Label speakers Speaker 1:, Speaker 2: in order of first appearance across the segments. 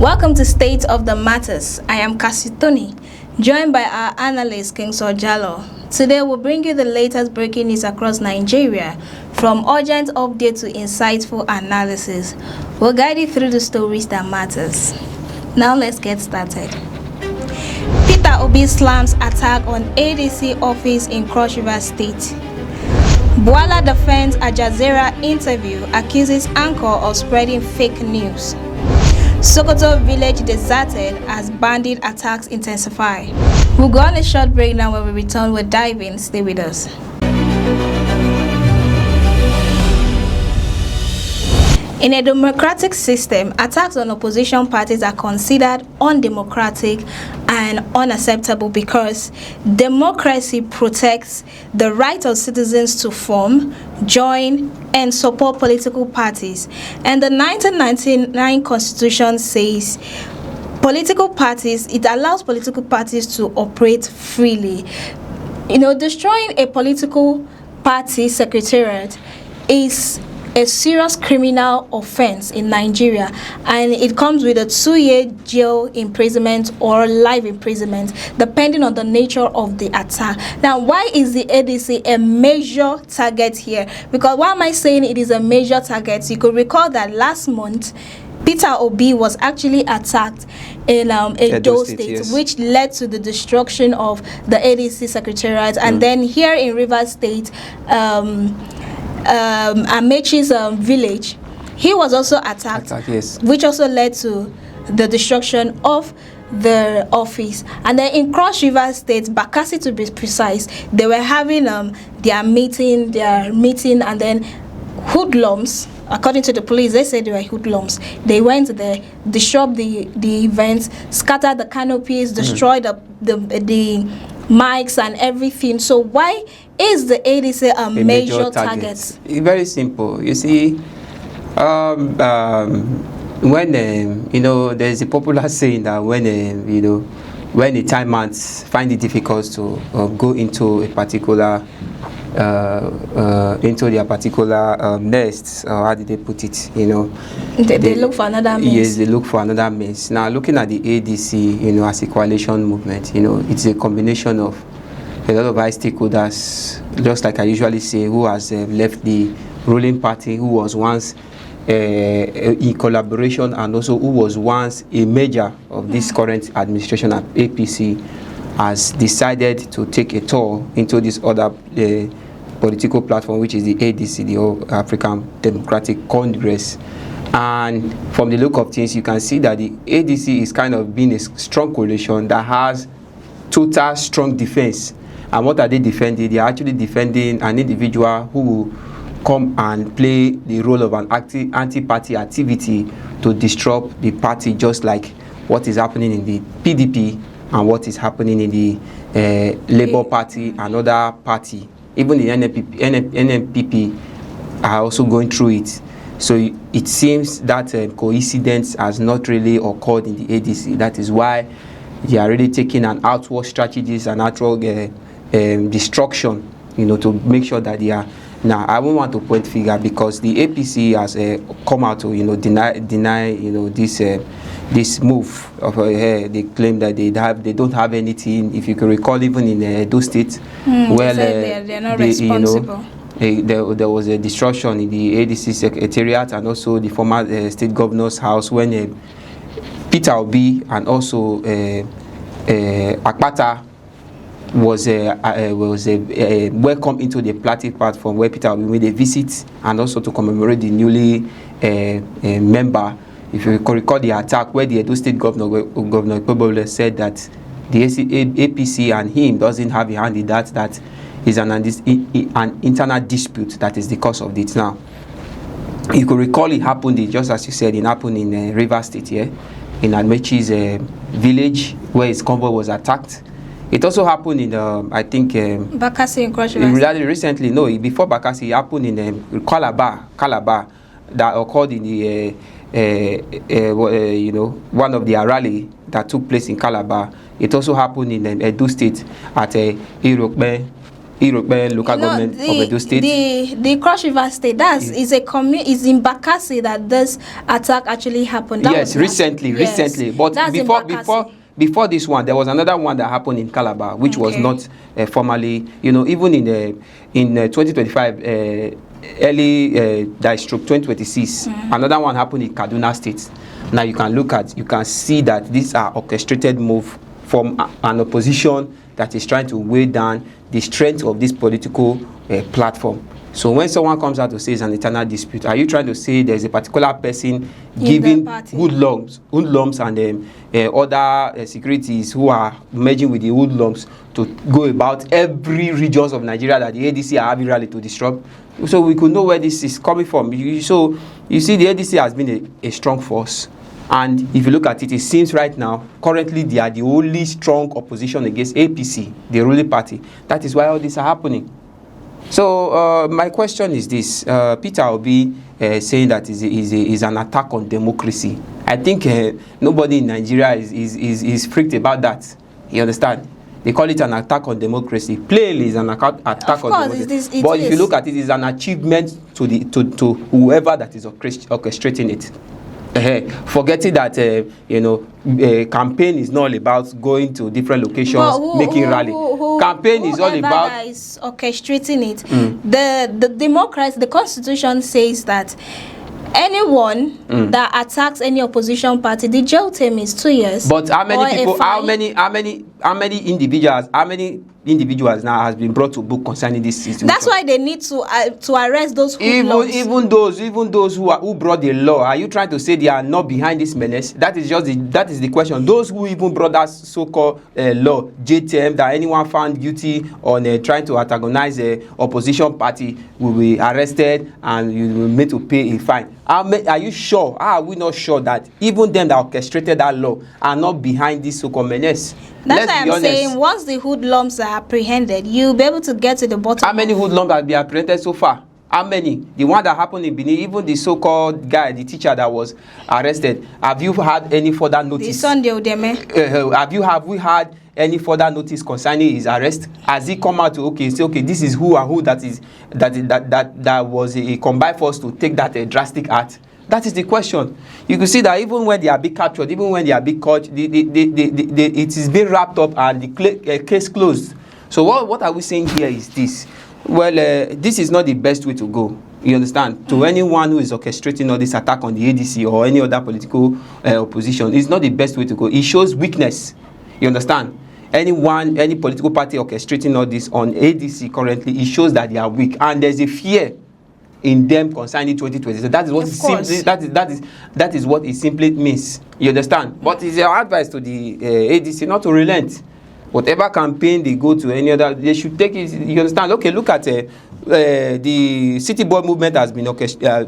Speaker 1: Welcome to State of the Matters. I am Kasitoni, joined by our analyst King Sojalo. Today we'll bring you the latest breaking news across Nigeria, from urgent update to insightful analysis. We'll guide you through the stories that matters. Now let's get started. Peter Obi slams attack on ADC office in Cross River State. Bala defends Al Jazeera interview, accuses anchor of spreading fake news. Sokoto village deserted as bandit attacks intensify. We'll go on a short break now. When we return, we'll dive in. Stay with us. In a democratic system, attacks on opposition parties are considered undemocratic and unacceptable because democracy protects the right of citizens to form, join, and support political parties. And the 1999 Constitution says it allows political parties to operate freely. Destroying a political party secretariat is a serious criminal offense in Nigeria, and it comes with a 2-year jail imprisonment or life imprisonment depending on the nature of the attack. Now, why is the ADC a major target here? Because why am I saying it is a major target? You could recall that last month Peter Obi was actually attacked in Edo State, yes, which led to the destruction of the ADC secretariat. And then here in Rivers State, Amechi's village, he was also attacked, yes, which also led to the destruction of the office. And then in Cross River State, Bakassi to be precise, they were having their meeting, and then hoodlums, according to the police, they said they were hoodlums. They went there, disrupted the events, scattered the canopies, destroyed the mics and everything. So why is the ADC a major target?
Speaker 2: Very simple. You see, when there's a popular saying that when the time ants find it difficult to go into a particular their particular nests, how did they put it?
Speaker 1: They look for another means.
Speaker 2: Yes, they look for another means. Now, looking at the ADC, as a coalition movement, it's a combination of a lot of high stakeholders, just like I usually say, who has left the ruling party, who was once in collaboration, and also who was once a major of this current administration at APC, has decided to take a tour into this other political platform, which is the ADC, the African Democratic Congress. And from the look of things, you can see that the ADC is kind of being a strong coalition that has total strong defense. And what are they defending? They are actually defending an individual who will come and play the role of an anti-party activity to disrupt the party, just like what is happening in the PDP and what is happening in the Labour Party and other party. Even the NNPP are also going through it. So it seems that coincidence has not really occurred in the ADC. That is why they are really taking an outward strategies and outward destruction, to make sure that they are. Now, I won't want to point figure because the APC has come out to deny this move of they claim that they don't have anything. If you can recall, even in Edo State,
Speaker 1: they're not responsible.
Speaker 2: There was a destruction in the ADC secretariat and also the former state governor's house when Peter Obi and also Akpata was welcome into the party platform, where Peter Obi made a visit and also to commemorate the newly member. If you recall the attack where the Edo State Governor Kwebole said that the APC and him doesn't have a hand in that is an internal dispute that is the cause of it. Now, you could recall it happened, just as you said, it happened in Rivers State, in Amechi's village, where his convoy was attacked. It also happened in, I think,
Speaker 1: Bakassi in Cross River State.
Speaker 2: Recently, no, before Bakassi, it happened in Calabar, that occurred in the one of their rally that took place in Calabar. It also happened in Edo State at Irokbe European local government of Edo State.
Speaker 1: The Cross River State, is in Bakassi that this attack actually happened.
Speaker 2: Yes, recently. But before this one, there was another one that happened in Calabar, which was not formally, even in 2025, that is stroke 2026, another one happened in Kaduna State. Now you can see that these are orchestrated move from an opposition that is trying to weigh down the strength of this political platform. So when someone comes out to say it's an internal dispute, are you trying to say there's a particular person giving hoodlums and other securities who are merging with the hoodlums to go about every regions of Nigeria that the ADC are having rally to disrupt? So we could know where this is coming from. So you see, the ADC has been a strong force. And if you look at it, it seems right now, currently they are the only strong opposition against APC, the ruling party. That is why all this are happening. So my question is this: Peter Obi saying that is an attack on democracy. I think nobody in Nigeria is freaked about that. You understand? They call it an attack on democracy. Plainly, it's an attack on democracy. But if you look at it, it's an achievement to whoever that is orchestrating it. Forgetting that campaign is not all about going to different locations, making rally. Campaign is all about
Speaker 1: that is orchestrating it. The democracy, the constitution says that anyone that attacks any opposition party, the jail term is 2 years.
Speaker 2: But how many people? How many individuals now has been brought to book concerning this situation?
Speaker 1: That's why they need to arrest those who
Speaker 2: even those who brought the law. Are you trying to say they are not behind this menace? That is the question. Those who even brought that so-called law, JTM, that anyone found guilty on trying to antagonize a opposition party will be arrested and you will be made to pay a fine. Are you sure? Are we not sure that even them that orchestrated that law are not behind this so-called menace?
Speaker 1: That's why I'm saying once the hoodlums are apprehended, you'll be able to get to the bottom.
Speaker 2: How many hoodlums have been apprehended so far? How many? The one that happened in Benin, even the so-called guy, the teacher that was arrested. Have you had any further notice?
Speaker 1: The Sunday Udeme.
Speaker 2: Have we had any further notice concerning his arrest? Has he come out to say this is who and who that was a combined force to take that drastic act? That is the question. You can see that even when they are being captured, even when they are being caught, it is being wrapped up and the case closed. So what are we saying here is this? Well, this is not the best way to go. You understand? To anyone who is orchestrating all this attack on the ADC or any other political opposition, it's not the best way to go. It shows weakness. You understand? Any political party orchestrating all this on ADC currently, it shows that they are weak, and there's a fear in them concerning 2020. So that is what that is what it simply means. You understand? But it's our advice to the ADC not to relent. Whatever campaign they go to, any other, they should take it. You understand? Okay, look at the City Boy movement has been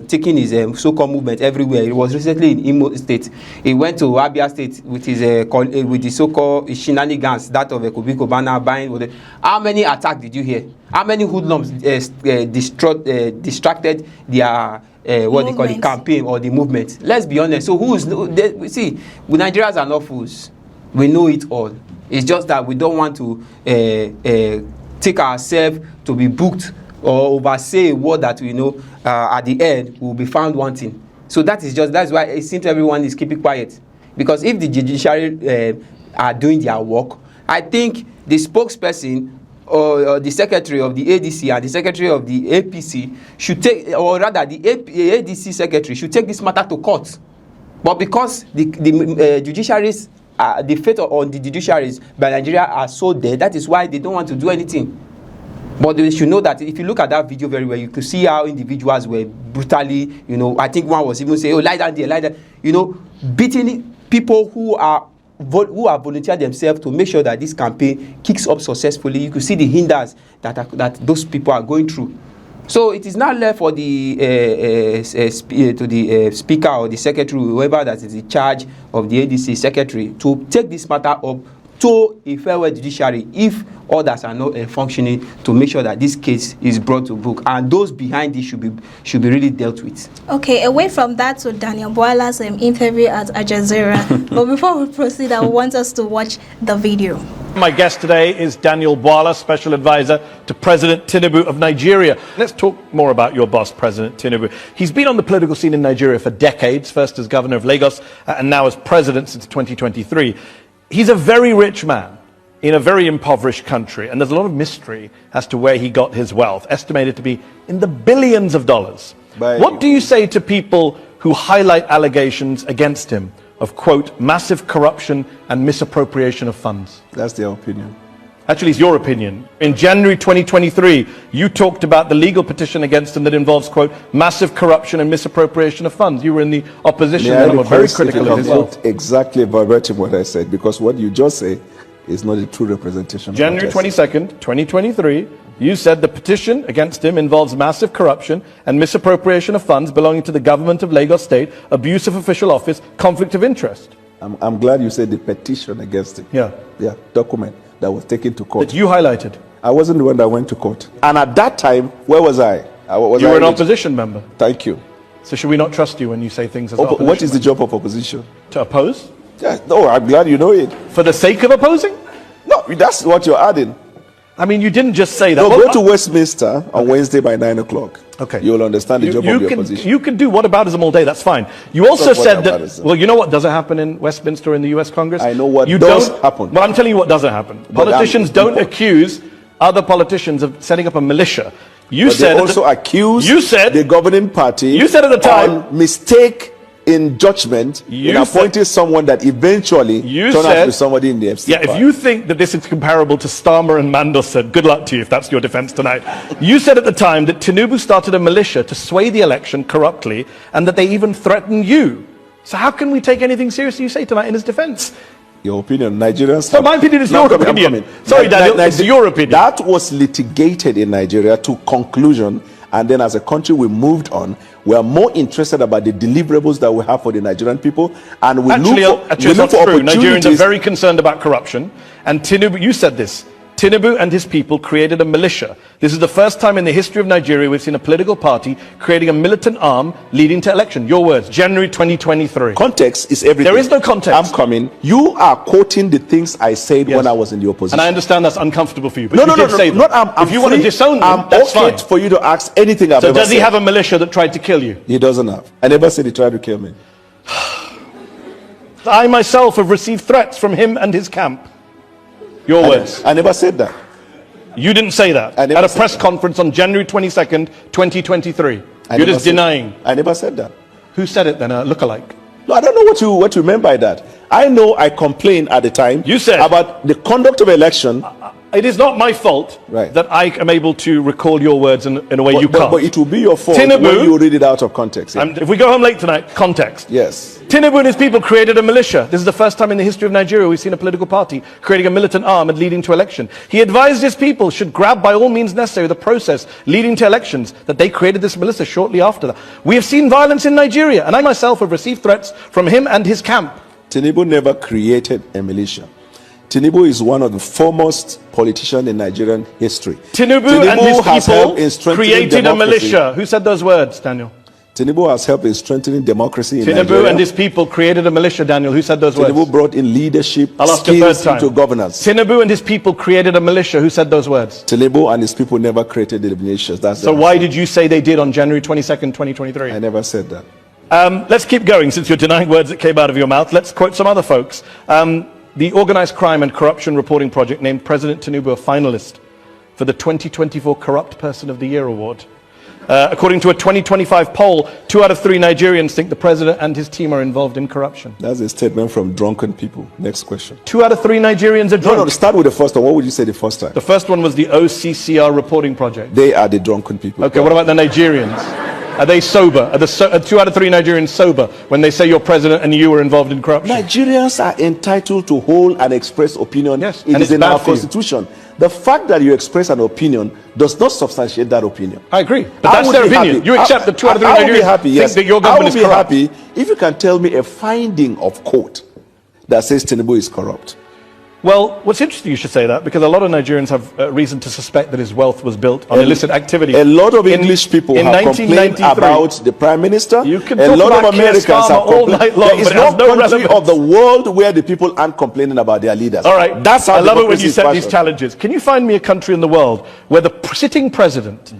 Speaker 2: taking his so-called movement everywhere. It was recently in Imo State. He went to Abia State with his with the so-called shenanigans, that of Kubiko Bana buying. How many attacks did you hear? How many hoodlums distracted their what they call the campaign or the movement? Let's be honest. So see, Nigerians are not fools. We know it all. It's just that we don't want to take ourselves to be booked or oversay a word that we know at the end will be found wanting. So that's why it seems everyone is keeping quiet. Because if the judiciary are doing their work, I think the spokesperson or the secretary of the ADC and the secretary of the APC should take, or rather the ADC secretary should take this matter to court. But because the judiciaries, the fate on the judiciaries by Nigeria are so dead, that is why they don't want to do anything. But they should know that if you look at that video very well, you could see how individuals were brutally, I think one was even saying, oh, lie down there, lie down, beating people who are volunteered themselves to make sure that this campaign kicks up successfully. You could see the hinders that those people are going through. So it is not left for the speaker or the secretary, whoever that is in charge of the ADC secretary, to take this matter up to a farewell judiciary if others are not functioning, to make sure that this case is brought to book, and those behind it should be really dealt with. Okay,
Speaker 1: away from that to Daniel Boala's interview at Al Jazeera. But before we proceed, I want us to watch the video.
Speaker 3: My guest today is Daniel Bala, Special Advisor to President Tinubu of Nigeria. Let's talk more about your boss, President Tinubu. He's been on the political scene in Nigeria for decades, first as governor of Lagos and now as president since 2023. He's a very rich man in a very impoverished country, and there's a lot of mystery as to where he got his wealth, estimated to be in the billions of dollars. What do you say to people who highlight allegations against him of, quote, massive corruption and misappropriation of funds?
Speaker 4: That's their opinion.
Speaker 3: Actually, it's your opinion. In January 2023, you talked about the legal petition against him that involves, quote, massive corruption and misappropriation of funds. You were in the opposition and were very critical of his wealth.
Speaker 4: Exactly verbatim what I said, because what you just say is not a true representation.
Speaker 3: January 22nd, 2023, you said the petition against him involves massive corruption and misappropriation of funds belonging to the government of Lagos State, abuse of official office, conflict of interest.
Speaker 4: I'm glad you said the petition against him.
Speaker 3: Yeah.
Speaker 4: Yeah, document that was taken to court.
Speaker 3: That you highlighted.
Speaker 4: I wasn't the one that went to court. And at that time, where was I?
Speaker 3: You were an opposition member.
Speaker 4: Thank you.
Speaker 3: So should we not trust you when you say things as an opposition
Speaker 4: What is the
Speaker 3: member?
Speaker 4: job of opposition?
Speaker 3: To oppose?
Speaker 4: Yeah, no, I'm glad you know it.
Speaker 3: For the sake of opposing?
Speaker 4: No, that's what you're adding.
Speaker 3: I mean, you didn't just say that.
Speaker 4: No, go to Westminster on Wednesday by 9 o'clock.
Speaker 3: Okay.
Speaker 4: You'll understand the job of the opposition.
Speaker 3: You can do whataboutism all day, that's fine. You also said that, well, you know what doesn't happen in Westminster or in the US Congress?
Speaker 4: I know what does happen.
Speaker 3: Well, I'm telling you what doesn't happen. Politicians don't accuse other politicians of setting up a militia. You said
Speaker 4: they also accuse the governing party.
Speaker 3: You said at the time,
Speaker 4: on mistake in judgment in appointing someone that eventually turned out to be somebody in the FC.
Speaker 3: Yeah, if you think that this is comparable to Starmer and Mandelson, good luck to you if that's your defense tonight. You said at the time that Tinubu started a militia to sway the election corruptly and that they even threatened you. So how can we take anything seriously you say tonight in his defense?
Speaker 4: Your opinion, Nigerians.
Speaker 3: So my opinion is your opinion. Sorry, Daniel, it's your opinion.
Speaker 4: That was litigated in Nigeria to conclusion, and then as a country we moved on. We are more interested about the deliverables that we have for the Nigerian people, and we look for opportunities.
Speaker 3: Nigerians are very concerned about corruption, and Tinubu, you said this, Tinubu and his people created a militia. This is the first time in the history of Nigeria we've seen a political party creating a militant arm leading to election. Your words, January 2023.
Speaker 4: Context is everything.
Speaker 3: There is no context.
Speaker 4: I'm coming. You are quoting the things I said when I was in the opposition.
Speaker 3: And I understand that's uncomfortable for you, but
Speaker 4: no,
Speaker 3: if you want to disown them, that's fine.
Speaker 4: For you to ask anything I've ever said.
Speaker 3: So does he have a militia that tried to kill you?
Speaker 4: He doesn't have. I never said he tried to kill me.
Speaker 3: I myself have received threats from him and his camp. Your words.
Speaker 4: I never said that.
Speaker 3: You didn't say that at a press conference on January 22nd, 2023. You're just denying.
Speaker 4: I never said that.
Speaker 3: Who said it then? A lookalike?
Speaker 4: No, I don't know what you meant by that. I know I complained at the time.
Speaker 3: You said
Speaker 4: about the conduct of election.
Speaker 3: It is not my fault that I am able to recall your words in a way you can't.
Speaker 4: But it will be your fault when you read it out of context.
Speaker 3: Yeah. If we go home late tonight, context.
Speaker 4: Yes.
Speaker 3: Tinubu and his people created a militia. This is the first time in the history of Nigeria we've seen a political party creating a militant arm and leading to election. He advised his people should grab by all means necessary the process leading to elections, that they created this militia shortly after that. We have seen violence in Nigeria, and I myself have received threats from him and his camp.
Speaker 4: Tinubu never created a militia. Tinubu is one of the foremost politicians in Nigerian history.
Speaker 3: Tinubu and his people created a militia. Who said those words, Daniel?
Speaker 4: Tinubu has helped in strengthening democracy in Nigeria.
Speaker 3: Tinubu and his people created a militia, Daniel. Who said those words?
Speaker 4: Tinubu brought in leadership
Speaker 3: skills
Speaker 4: into governance.
Speaker 3: Tinubu and his people created a militia. Who said those words?
Speaker 4: Tinubu and his people never created the militias.
Speaker 3: So why did you say they did on January 22nd, 2023?
Speaker 4: I never said that.
Speaker 3: Let's keep going since you're denying words that came out of your mouth. Let's quote some other folks. The Organized Crime and Corruption Reporting Project named President Tinubu a finalist for the 2024 Corrupt Person of the Year award. According to a 2025 poll, 2 out of 3 Nigerians think the president and his team are involved in corruption.
Speaker 4: That's a statement from drunken people. Next question.
Speaker 3: 2 out of 3 Nigerians are drunk.
Speaker 4: No, start with the first one. What would you say the first time?
Speaker 3: The first one was the OCCR reporting project.
Speaker 4: They are the drunken people.
Speaker 3: Okay, what about the Nigerians? Are they sober? Are 2 out of 3 Nigerians sober when they say you're president and you were involved in corruption?
Speaker 4: Nigerians are entitled to hold and express opinion.
Speaker 3: Yes,
Speaker 4: it is in our constitution. The fact that you express an opinion does not substantiate that opinion.
Speaker 3: I agree, but that's their opinion. You accept that 2 out of 3 Nigerians think that your government is corrupt.
Speaker 4: I would be happy if you can tell me a finding of court that says Tinubu is corrupt.
Speaker 3: Well, what's interesting you should say that, because a lot of Nigerians have reason to suspect that his wealth was built on illicit activity.
Speaker 4: A lot of English people have complained about the Prime Minister.
Speaker 3: You can
Speaker 4: a
Speaker 3: talk
Speaker 4: lot
Speaker 3: about
Speaker 4: of Americans have
Speaker 3: all night long,
Speaker 4: There is
Speaker 3: but it has
Speaker 4: no
Speaker 3: no
Speaker 4: country
Speaker 3: relevance.
Speaker 4: of the world where the people aren't complaining about their leaders.
Speaker 3: All right,
Speaker 4: That's how
Speaker 3: I love it when
Speaker 4: democracy
Speaker 3: you
Speaker 4: is
Speaker 3: set
Speaker 4: fashioned.
Speaker 3: these challenges. Can you find me a country in the world where the sitting president,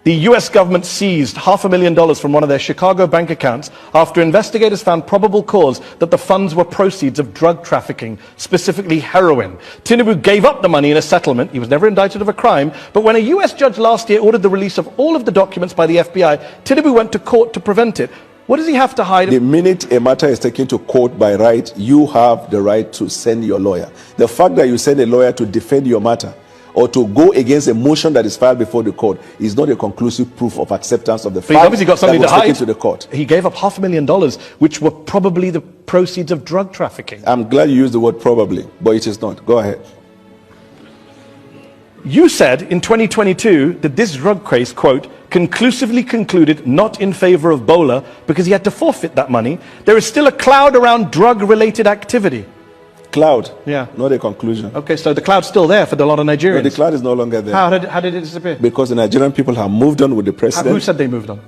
Speaker 3: the US government seized $500,000 from one of their Chicago bank accounts after investigators found probable cause that the funds were proceeds of drug trafficking, specifically heroin. Tinubu gave up the money in a settlement. He was never indicted of a crime. But when a US judge last year ordered the release of all of the documents by the FBI, Tinubu went to court to prevent it. What does he have to hide?
Speaker 4: The minute a matter is taken to court by right, you have the right to send your lawyer. The fact that you send a lawyer to defend your matter or to go against a motion that is filed before the court is not a conclusive proof of acceptance of the
Speaker 3: But
Speaker 4: fact
Speaker 3: he's obviously got something
Speaker 4: that
Speaker 3: to
Speaker 4: was
Speaker 3: hide.
Speaker 4: taken to the court.
Speaker 3: He gave up $500,000, which were probably the proceeds of drug trafficking.
Speaker 4: I'm glad you used the word probably, but it is not. Go ahead.
Speaker 3: You said in 2022 that this drug case, quote, conclusively concluded not in favor of Bola because he had to forfeit that money. There is still a cloud around drug-related activity.
Speaker 4: Cloud,
Speaker 3: Yeah.
Speaker 4: not a conclusion.
Speaker 3: Okay, so the cloud's still there for a lot of
Speaker 4: No,
Speaker 3: Nigerians.
Speaker 4: the cloud is no longer there.
Speaker 3: How did it disappear?
Speaker 4: Because the Nigerian people have moved on with the president.
Speaker 3: Who said they moved on?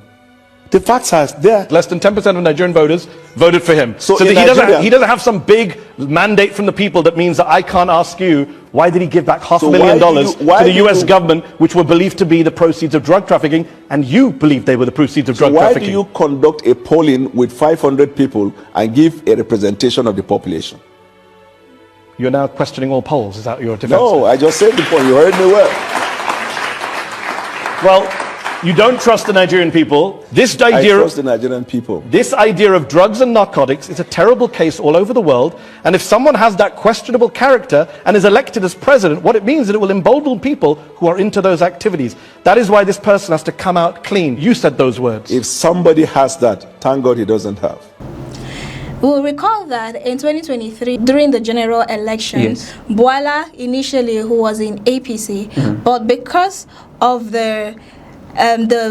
Speaker 4: The facts are there.
Speaker 3: Less than 10% of Nigerian voters voted for him.
Speaker 4: So
Speaker 3: that
Speaker 4: in Nigeria-
Speaker 3: he doesn't have some big mandate from the people that means that I can't ask you, why did he give back $500,000 to the US government, which were believed to be the proceeds of drug trafficking, and you believed they were the proceeds of drug
Speaker 4: Why
Speaker 3: trafficking?
Speaker 4: do you conduct a polling with 500 people and give a representation of the population?
Speaker 3: You're now questioning all polls. Is that your defense?
Speaker 4: No, I just said the point. You heard me well.
Speaker 3: Well, you don't trust the Nigerian people. This
Speaker 4: I
Speaker 3: idea
Speaker 4: trust the Nigerian people.
Speaker 3: This idea of drugs and narcotics is a terrible case all over the world, and if someone has that questionable character and is elected as president, what it means is that it will embolden people who are into those activities. That is why this person has to come out clean. You said those words.
Speaker 4: If somebody has that, thank God he doesn't have.
Speaker 1: We'll recall that in 2023, during the general election,
Speaker 2: Yes.
Speaker 1: Bala initially, who was in APC, but because of the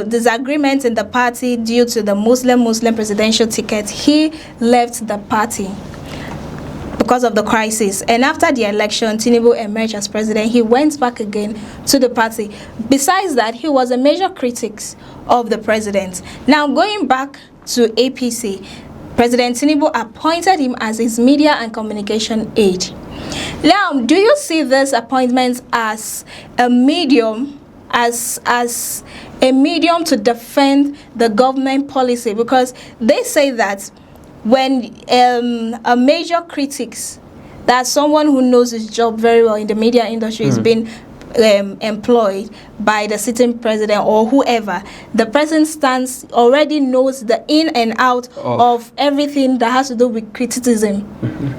Speaker 1: disagreement in the party due to the Muslim presidential ticket, he left the party because of the crisis. And after the election, Tinubu emerged as president. He went back again to the party. Besides that, he was a major critic of the president. Now, going back to APC, President Tinubu appointed him as his media and communication aide. Now, do you see this appointment as a medium, as a medium to defend the government policy? Because they say that when a major critic, that someone who knows his job very well in the media industry is being employed by the sitting president or whoever, the president stands already knows the in and out of everything that has to do with criticism.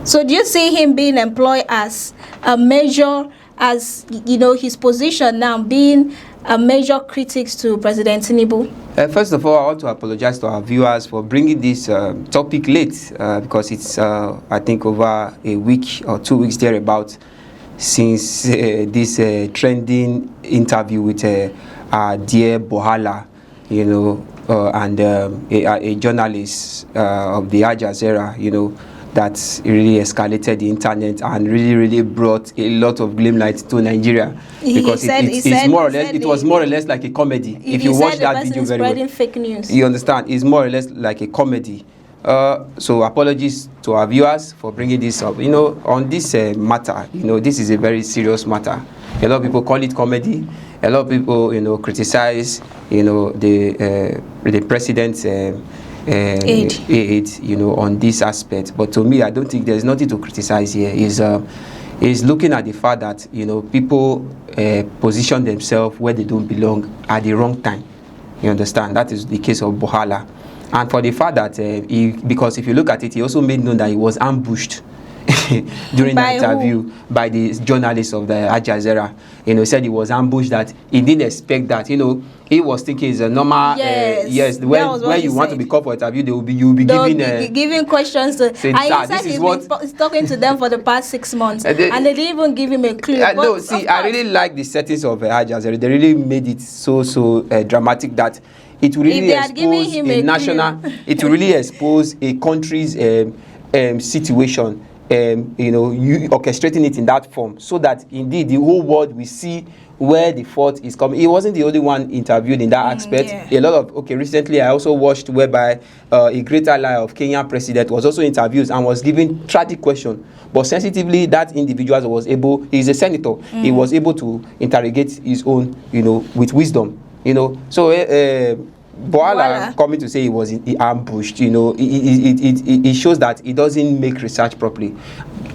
Speaker 1: So do you see him being employed as a major, as you know, his position now being a major critic to President Tinubu?
Speaker 2: First of all, I want to apologize to our viewers for bringing this topic late because it's, I think, over a week or 2 weeks thereabout since this trending interview with our dear Bohala, you know, and a journalist of the Al Jazeera, you know, that really escalated the internet and really brought a lot of limelight to Nigeria, because it was more or less like a comedy. If you watch that video very well,
Speaker 1: fake news.
Speaker 2: you understand, it's more or less like a comedy. So apologies to our viewers for bringing this up. You know, on this matter, you know, this is a very serious matter. A lot of people call it comedy. A lot of people, you know, criticize, you know, the president's aid, you know, on this aspect. But to me, I don't think there's nothing to criticize here. Is looking at the fact that, you know, people position themselves where they don't belong at the wrong time. You understand? That is the case of Bohala. And for the fact that, because if you look at it, he also made known that he was ambushed during the interview by the journalist of the Al Jazeera. You know, said he was ambushed, that he didn't expect that. You know, he was thinking it's a normal, where you want to be called for interview, you'll be
Speaker 1: giving questions to.
Speaker 2: Saying,
Speaker 1: and he said he's talking to them for the past 6 months, and they didn't even give him a clue.
Speaker 2: No, see, I really like the settings of Al Jazeera. They really made it so dramatic that it will really expose a national, it will really expose a country's situation you orchestrating it in that form, so that indeed the whole world will see where the fault is coming. He wasn't the only one interviewed in that aspect.
Speaker 1: Yeah.
Speaker 2: A lot of recently I also watched whereby a great ally of Kenyan president was also interviewed and was given tragic question, but sensitively that individual was able, he's a senator, he was able to interrogate his own, with wisdom, so Bala coming to say he was ambushed, it shows that he doesn't make research properly.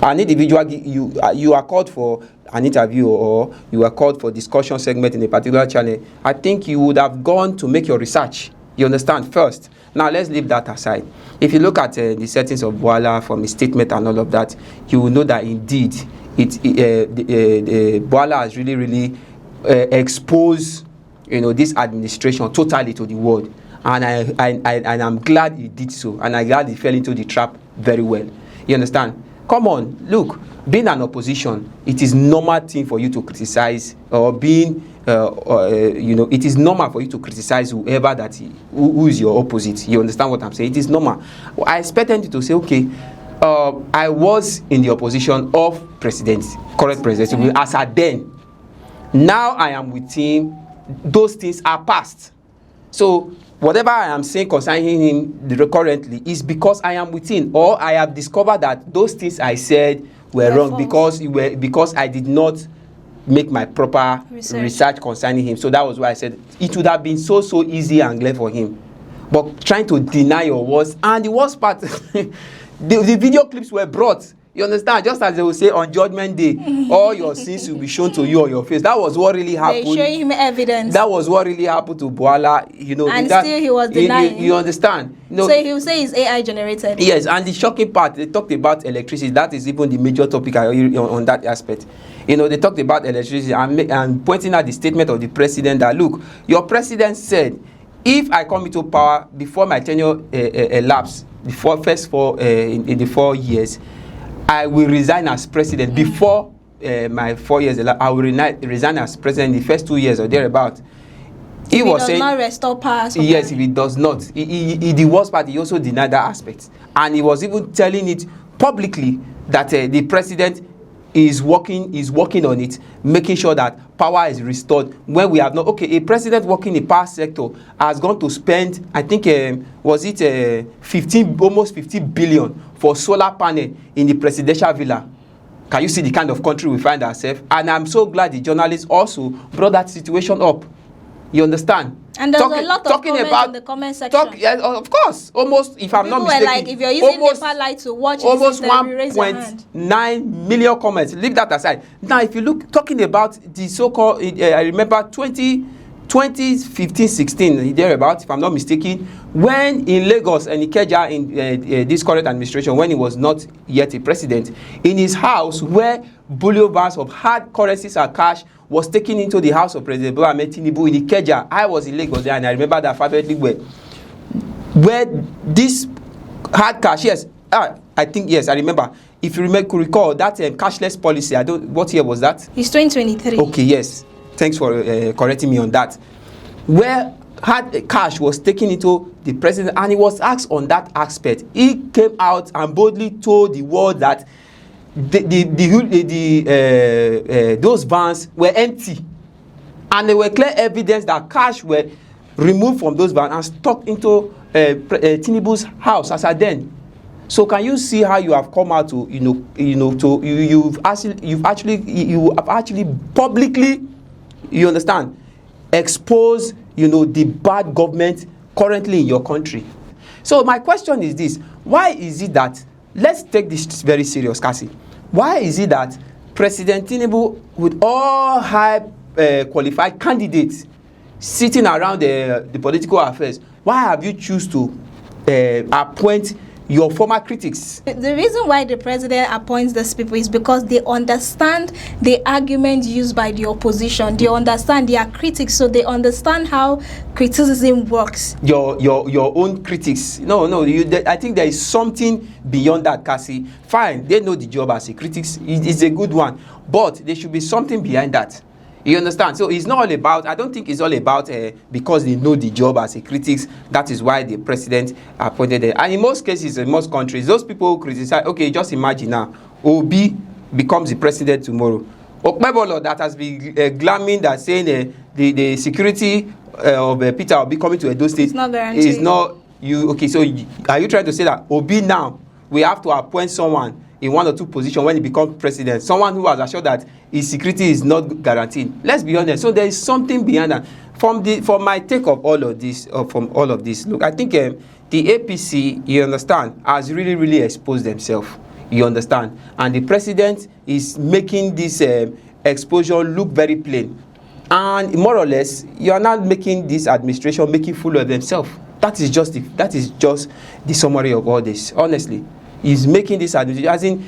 Speaker 2: An individual, you are called for an interview or you are called for discussion segment in a particular channel. I think you would have gone to make your research, you understand, first. Now let's leave that aside. If you look at the settings of Bala from his statement and all of that, you will know that indeed Bala has really exposed this administration totally to the world, and I'm glad he did so, and I'm glad he fell into the trap very well. You understand? Come on, look, being an opposition, it is normal thing for you to criticize, or being it is normal for you to criticize whoever who is your opposite. You understand what I'm saying? It is normal. I expected you to say, okay, I was in the opposition of current president, as at then. Now I am with him. Those things are past. So whatever I am saying concerning him currently is because I am with him, or I have discovered that those things I said were wrong because I did not make my proper research concerning him. So that was why I said it would have been so easy and clear for him. But trying to deny your words, and the worst part, the video clips were brought. You understand? Just as they will say on Judgment Day, all your sins will be shown to you on your face. That was what really happened.
Speaker 1: They show him evidence.
Speaker 2: That was what really happened to Bala.
Speaker 1: And still he was denying.
Speaker 2: You understand?
Speaker 1: So he will say it's AI generated.
Speaker 2: Yes, and the shocking part, they talked about electricity. That is even the major topic on that aspect. They talked about electricity and pointing out the statement of the president that, look, your president said, if I come into power before my tenure elapsed, in the 4 years, I will resign as president. Before my 4 years, I will resign as president in the first 2 years or thereabout.
Speaker 1: He was saying, not restore power.
Speaker 2: Yes, if he does not. The worst part, he also denied that aspect. And he was even telling it publicly that the president is working on it, making sure that power is restored. When we have not, a president working in the power sector has gone to spend, I think, almost 50 billion for solar panel in the presidential villa. Can you see the kind of country we find ourselves? And I'm so glad the journalists also brought that situation up. You understand?
Speaker 1: And there's a lot of comments in the comment section.
Speaker 2: Yes, of course. Almost, if I'm not mistaken,
Speaker 1: like, if you're using paper light to watch
Speaker 2: almost
Speaker 1: this interview, raise your hand.
Speaker 2: 1.9 million comments. Leave that aside. Now, if you look, talking about the so-called, I remember 2015-16, thereabout, if I'm not mistaken, when in Lagos and Ikeja, in this current administration, when he was not yet a president, in his house where bullion vans of hard currencies and cash was taken into the house of President Bala Tinubu in Ikeja. I was in Lagos there, and I remember that perfectly well. Where this hard cash, I think, yes, I remember. If you recall that cashless policy, what year was that?
Speaker 1: It's 2023.
Speaker 2: Okay, yes. Thanks for correcting me on that. Where hard cash was taken into the president, and he was asked on that aspect. He came out and boldly told the world that those vans were empty, and there were clear evidence that cash were removed from those vans and stuck into Tinubu's house as at then. So can you see how you have come out to you have actually publicly, you understand, expose the bad government currently in your country. So my question is this: why is it that, let's take this very serious, Cassie, why is it that President Tinubu, with all high qualified candidates sitting around the political affairs, why have you choose to appoint your former critics?
Speaker 1: The reason why the president appoints these people is because they understand the argument used by the opposition. They understand their critics, so they understand how criticism works.
Speaker 2: Your own critics. No. I think there is something beyond that, Cassie. Fine, they know the job as a critics. It's a good one, but there should be something behind that. You understand? So it's not all about, I don't think it's all about because they know the job as a critics, that is why the president appointed them. And in most cases, in most countries, those people who criticize, okay, just imagine now, Obi becomes the president tomorrow. Okpebolo that has been glamming that saying the security of Peter Obi coming to Edo State
Speaker 1: it's not guaranteed.
Speaker 2: Is not, you, okay, so are you trying to say that Obi now, we have to appoint someone in one or two positions when he becomes president, someone who has assured that his security is not guaranteed? Let's be honest. So there is something behind that. From my take of all of this, look, I think the APC, you understand, has really exposed themselves. You understand, and the president is making this exposure look very plain, and more or less, you are not making this administration making fool of themselves. That is just the summary of all this. Honestly, is making this administration, as in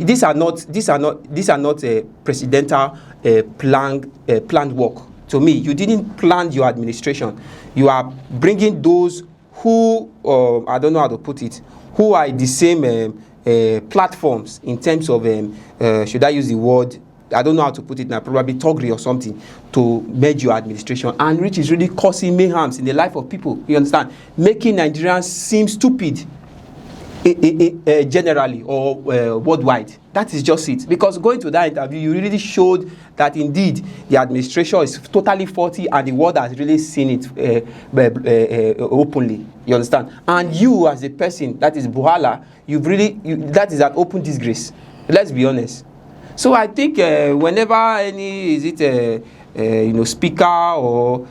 Speaker 2: these are not a presidential planned work. To me, you didn't plan your administration. You are bringing those who I don't know how to put it, who are the same platforms in terms of should I use the word, I don't know how to put it now, probably toggery or something, to merge your administration, and which is really causing mayhem in the life of people. You understand, making Nigerians seem stupid generally or worldwide. That is just it. Because going to that interview, you really showed that indeed the administration is totally faulty, and the world has really seen it openly. You understand? And you, as a person, that is Buhala, that is an open disgrace. Let's be honest. So I think whenever any speaker or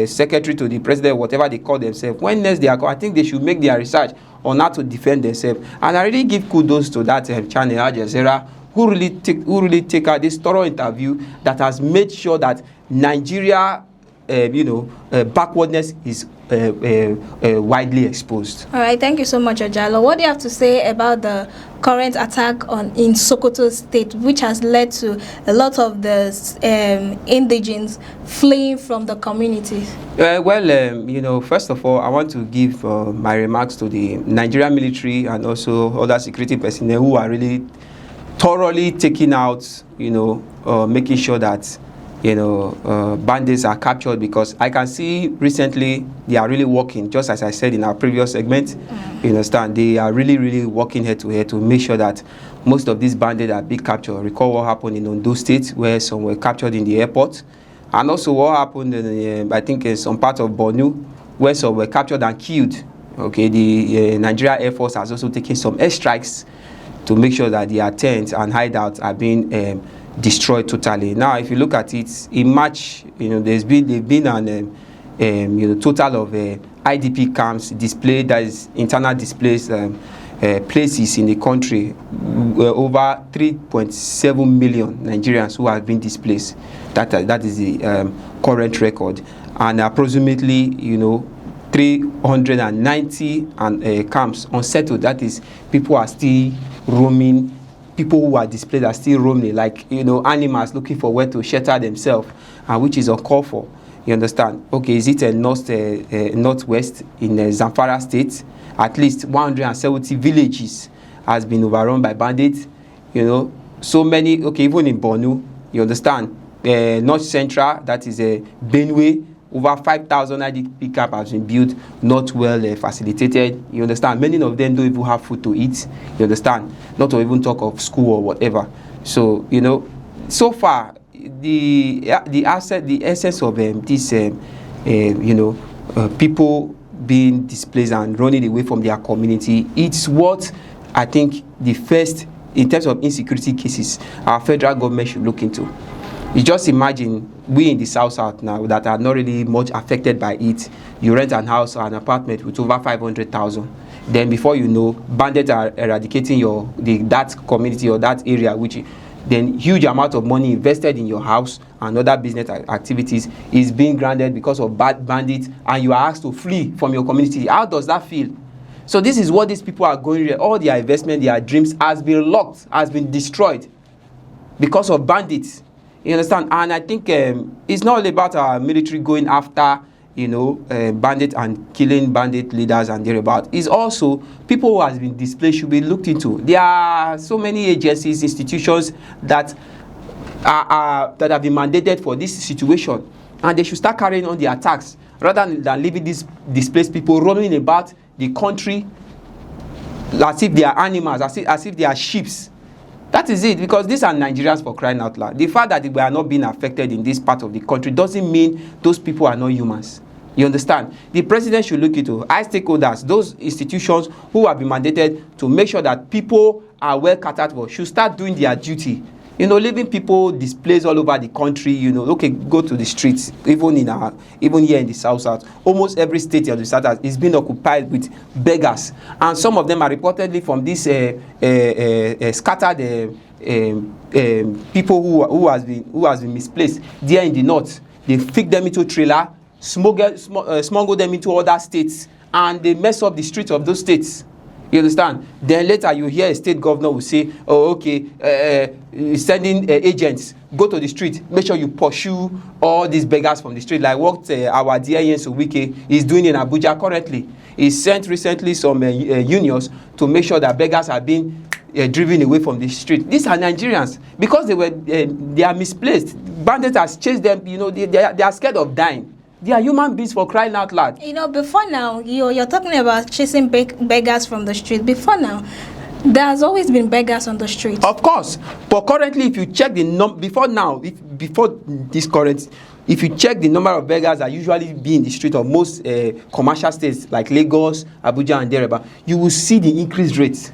Speaker 2: secretary to the president, whatever they call themselves, when next they are, I think they should make their research on how to defend themselves. And I really give kudos to that channel, Al Jazeera, who really take out this thorough interview that has made sure that Nigeria, backwardness is widely exposed.
Speaker 1: All right, thank you so much, Ojalo. What do you have to say about the current attack in Sokoto State, which has led to a lot of the indigenes fleeing from the communities?
Speaker 2: First of all, I want to give my remarks to the Nigerian military and also other security personnel who are really thoroughly taking out, making sure that bandits are captured, because I can see recently they are really working, just as I said in our previous segment. You understand, they are really working head to head to make sure that most of these bandits are being captured. Recall what happened in Ondo State, where some were captured in the airport, and also what happened in, I think, in some part of Borno, where some were captured and killed. Okay, the Nigeria Air Force has also taken some airstrikes to make sure that their tents and hideouts are being destroyed totally. Now, if you look at it, in March, they've been an total of IDP camps displayed, that is internal displaced places in the country, over 3.7 million Nigerians who have been displaced. That is the current record, and approximately 390 camps unsettled. That is, people are still roaming. People who are displaced are still roaming, like animals looking for where to shelter themselves, which is uncalled for. You understand? Okay, is it a northwest in Zamfara State? At least 170 villages has been overrun by bandits. So many. Okay, even in Borno, you understand? North Central, that is Benue. Over 5,000 IDP camps have been built, not well facilitated. You understand? Many of them don't even have food to eat. You understand? Not to even talk of school or whatever. So so far the essence of this people being displaced and running away from their community, it's what I think the first, in terms of insecurity cases, our federal government should look into. You just imagine, we in the South now that are not really much affected by it, you rent an house or an apartment with over 500,000. Then before you know, bandits are eradicating that community or that area, which then huge amount of money invested in your house and other business activities is being granted because of bad bandits, and you are asked to flee from your community. How does that feel? So this is what these people are going through. All their investment, their dreams has been locked, has been destroyed because of bandits. You understand? And I think it's not all about our military going after, bandit and killing bandit leaders and thereabout. It's also people who has been displaced should be looked into. There are so many agencies, institutions that that have been mandated for this situation, and they should start carrying on the attacks rather than leaving these displaced people roaming about the country as if they are animals, as if they are sheep. That is it, because these are Nigerians, for crying out loud. The fact that we are not being affected in this part of the country doesn't mean those people are not humans. You understand? The president should look into high stakeholders, those institutions who have been mandated to make sure that people are well catered for, should start doing their duty. You know, leaving people displaced all over the country, you know, okay, go to the streets, even here in the South, almost every state of the South is being occupied with beggars. And some of them are reportedly from these scattered people who has been misplaced there in the north. They fix them into trailer, smuggle them into other states, and they mess up the streets of those states. You understand? Then later you hear a state governor will say, oh, okay, sending agents, go to the street, make sure you pursue all these beggars from the street, like what our dear Yensu Wike is doing in Abuja currently. He sent recently some unions to make sure that beggars are being driven away from the street. These are Nigerians, because they are misplaced. Bandits has chased them, you know, they are scared of dying. They are human beings, for crying out loud.
Speaker 1: You know, before now, you're talking about chasing beggars from the street. Before now, there has always been beggars on the street.
Speaker 2: Of course. But currently, if you check the before this current, if you check the number of beggars that usually be in the street of most commercial states like Lagos, Abuja, and Dereba, you will see the increased rate.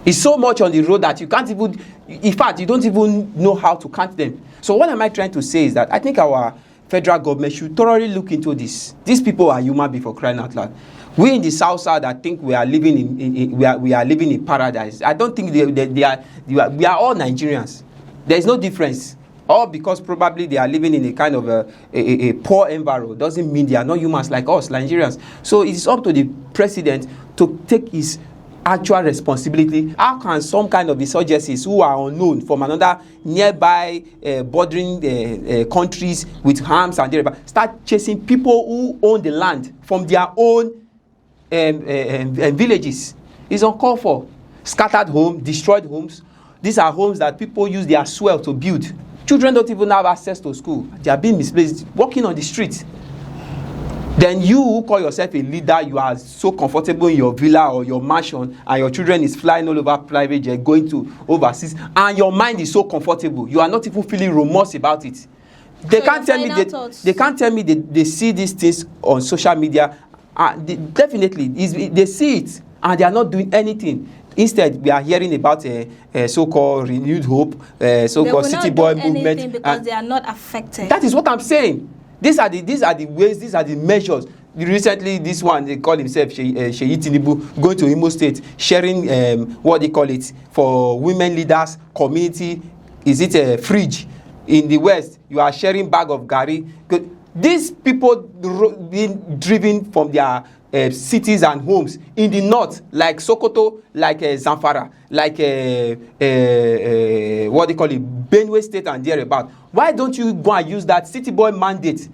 Speaker 2: It's so much on the road that you can't even, in fact, you don't even know how to count them. So what am I trying to say is that I think our federal government should thoroughly look into this. These people are human beings, for crying out loud. We in the South Side, I think we are living we are living in paradise. I don't think we are all Nigerians. There is no difference. All because probably they are living in a kind of a poor environment doesn't mean they are not humans like us, Nigerians. So it is up to the president to take his actual responsibility. How can some kind of insurgencies who are unknown from another nearby bordering countries with arms and thereby start chasing people who own the land from their own villages? It's uncalled for. Scattered homes, destroyed homes. These are homes that people use their sweat to build. Children don't even have access to school. They are being misplaced, walking on the street. Then you who call yourself a leader, you are so comfortable in your villa or your mansion, and your children is flying all over private jet, going to overseas, and your mind is so comfortable. You are not even feeling remorse about it. They can't tell me they see these things on social media. Definitely, they see it, and they are not doing anything. Instead, we are hearing about a so-called renewed hope, so-called city boy movement.
Speaker 1: Because they are not affected.
Speaker 2: That is what I'm saying. These are the ways, these are the measures. Recently, this one, they call himself Sheyi Tinubu, going to Imo State, sharing what they call it for women leaders, community. Is it a fridge? In the West, you are sharing bag of gari. These people being driven from their cities and homes in the north, like Sokoto, like Zamfara, like what they call it, Benue State and thereabout. Why don't you go and use that city boy mandate,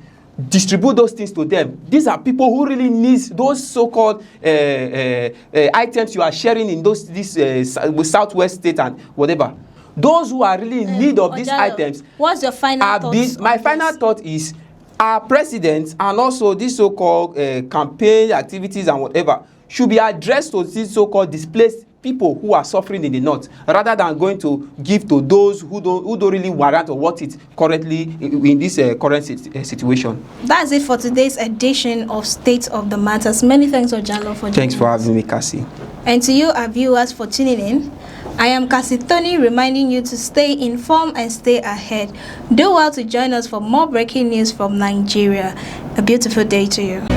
Speaker 2: distribute those things to them? These are people who really need those so-called items you are sharing in this southwest state and whatever. Those who are really in need of these items.
Speaker 1: What's your final thoughts?
Speaker 2: My final thought is our president and also these so-called campaign activities and whatever should be addressed to these so-called displaced people who are suffering in the north, rather than going to give to those who don't really warrant or want it currently in this current situation.
Speaker 1: That's it for today's edition of State of the Matters. Many thanks, Ojalo, for joining us.
Speaker 2: Thanks for having me, Cassie.
Speaker 1: And to you, our viewers, for tuning in. I am Cassie Tony, reminding you to stay informed and stay ahead. Do well to join us for more breaking news from Nigeria. A beautiful day to you.